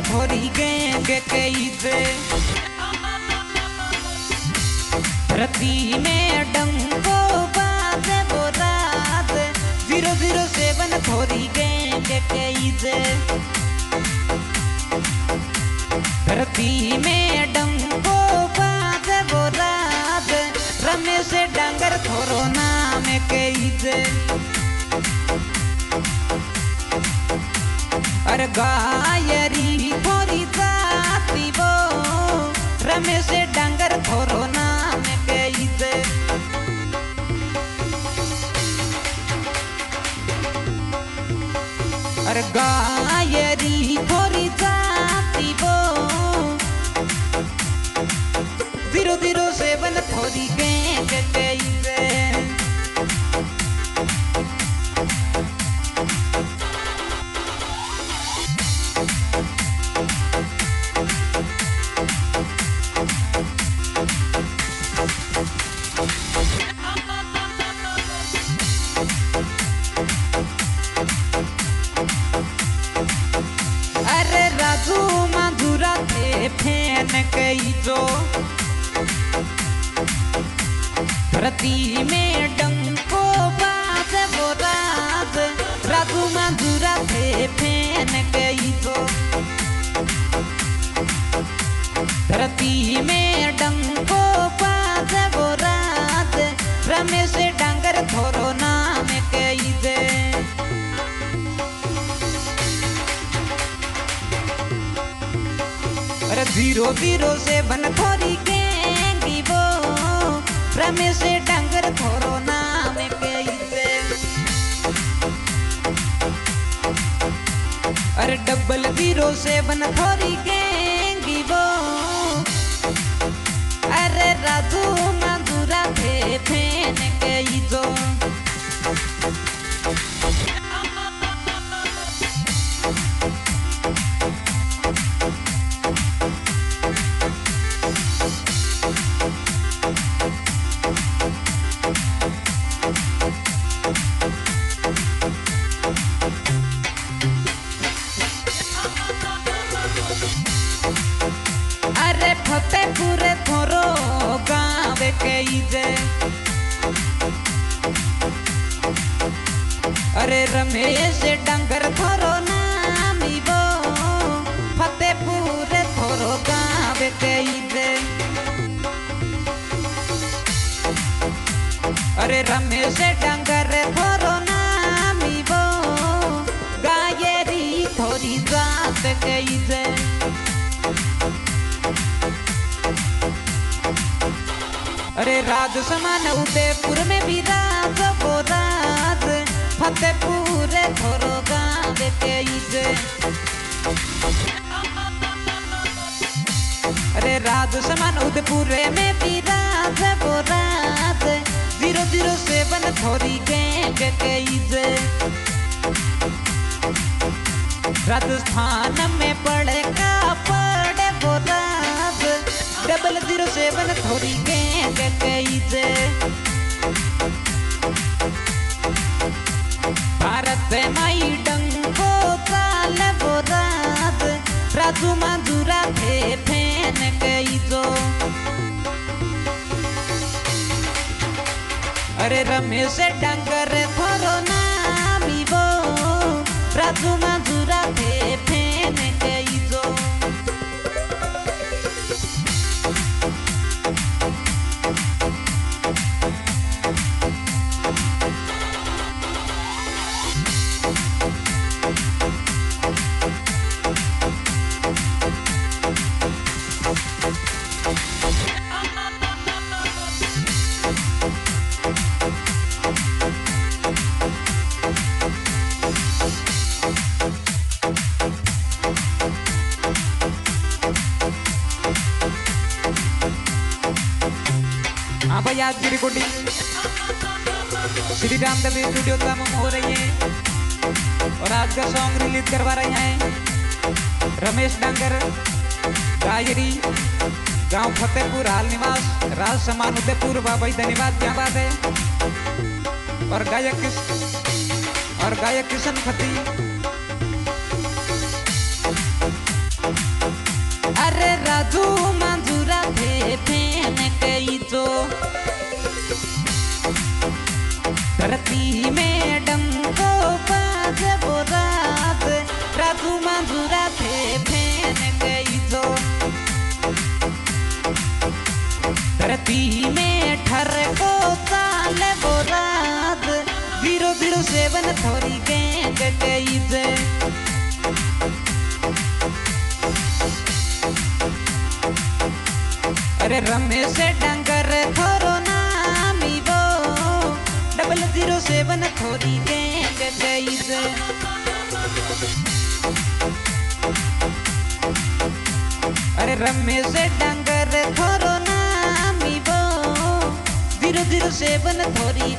थोड़ी गैंग कैसे धरती में डंको बाजे वो रात 007 थोड़ी गैंग कैसे धरती में डंको बाजे वो रात रमेश डांगर थोरो नाम कैसे अरे गायरी थोड़ी जाती वो रमेश डांगर थोरो नाम कैसे अरे गायरी थोड़ी जाती वो 007 थोड़ी गैंग कैसे राजू माधुरा थे फैन कई जो धरती में डंको बाजे वो राज राजू माधुरा थे फैन कई जो धरती में डंको बाजे वो राज रमेश डांगर थोरो नाम कैसे अरे 007 थोड़ी गैंगी वो रमेश डांगर थोरो नाम कैसे अरे 007 थोड़ी गैंगी वो अरे राजू माधुरा थे फैन कैसे अरे फतेहपुर थोरो गाँव कैसे अरे रमेश डांगर थोरो नाम वो फतेहपुर थोरो गाँव कैसे अरे रमेश डांगर थोरो नाम वो गायरी थोड़ी जात कैसे अरे राज समान उदयपुर में भी राज वो राज फतेहपुर थोरो गाँव कैसे अरे राज समान उदयपुर में भी राज वो राज 007 थोड़ी गैंग कैसे राजस्थान में पड़ेगा पड़े वो राज 007 थोड़ी गैंग कैसे भारत माई डंको चाल वो राज राजू माधुरा थे फैन कैसे अरे रमेश डांगर थोरो नाम वो राजू माधुरा थे फैन कैसे हाँ भाई आज की रिकॉर्डिंग श्री राम देवी स्टूडियो का हो रही है और आज का सॉन्ग रिलीज करवा रहे हैं रमेश डांगर गायरी गांव फतेहपुर हाल निवास राज समान उदयपुर बाबा धन्यवाद क्या बात है। और गायक किशन खत्री तेईजे। अरे रमेश डंगर थोरो नामी वो 007 थोड़ी गैंग तेईजे। अरे रमेश डंगर थोरो नामी वो 007 थोड़ी